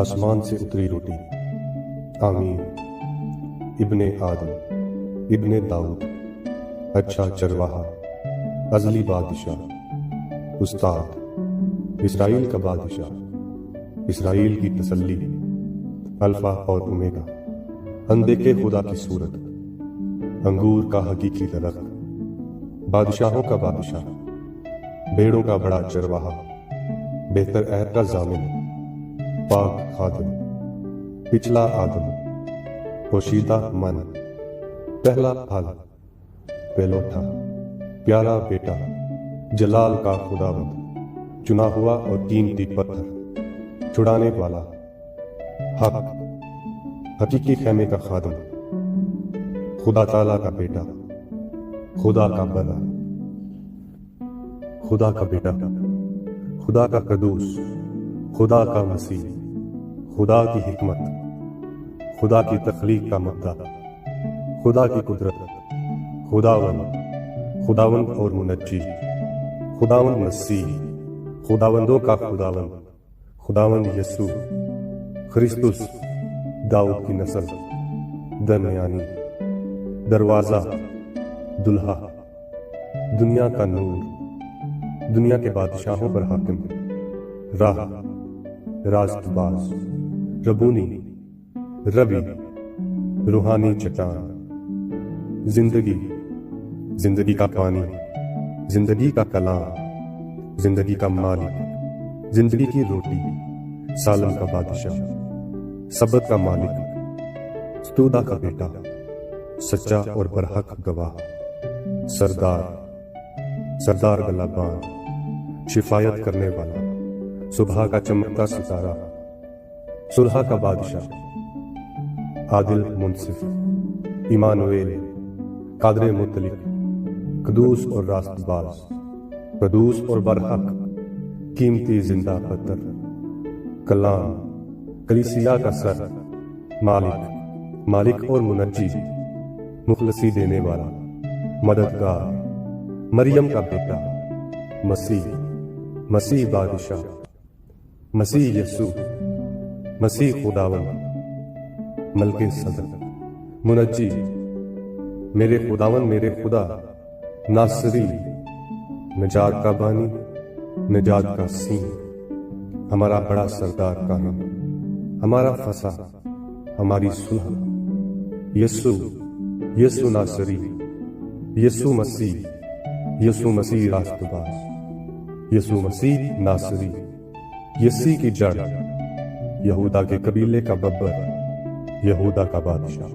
آسمان سے اتری روٹی، آمین۔ ابن آدم، ابن داؤد، اچھا چرواہا، ازلی بادشاہ، استاد، اسرائیل کا بادشاہ، اسرائیل کی تسلی، الفا اور اومیگا، اندیکھے خدا کی صورت، انگور کا حقیقی درخت، بادشاہوں کا بادشاہ، بھیڑوں کا بڑا چرواہا، بہتر عہد کا ضامن، پاک خادم، پچھلا آدم، پوشیدہ من، پہلا پھل، پہلوٹا، پیارا بیٹا، جلال کا خداوند، چنا ہوا اور قیمتی پتھر، چھڑانے والا، حق، حقیقی خیمے کا خادم، خدا تعالیٰ کا بیٹا، خدا کا بڑا، خدا کا بیٹا، خدا کا قدوس، خدا کا مسیح، خدا کی حکمت، خدا کی تخلیق کا مبدا، خدا کی قدرت، خداوند اور منجی، خداوند مسیح، خداوندوں کا خداوند یسوع، خرسطس، داؤد کی نسل، درمیانی، دروازہ، دلہا، دنیا کا نور، دنیا کے بادشاہوں پر حاکم، راہ، راست باز، ربونی، ربی، روحانی چٹان، زندگی کا پانی، زندگی کا کلام، زندگی کا مالک، زندگی کی روٹی، سالم کا بادشاہ، سبت کا مالک، ستودہ کا بیٹا، سچا اور برحق گواہ، سردار گلابان، شفایت کرنے والا، صبح کا چمکتا ستارہ، صلح کا بادشاہ، عادل منصف، ایمانویل، قادر مطلق، قدوس اور راست باز، قدوس اور برحق، قیمتی زندہ پتھر، کلام، کلیسیا کا سر، مالک اور منجی، مخلصی دینے والا، مددگار، مریم کا بیٹا، مسیح بادشاہ، مسیح یسوع، مسیح خداوند، ملک صدر، منجی، میرے خدا، ناصری، نجات کا بانی، نجات کا سین، ہمارا بڑا سردار کہاں، ہمارا فسح، ہماری صلح، یسوع ناصری، یسوع مسیح راست باز، یسوع مسیح ناصری، یسی کی جڑ، یہودا کے قبیلے کا ببر، یہودا کا بادشاہ۔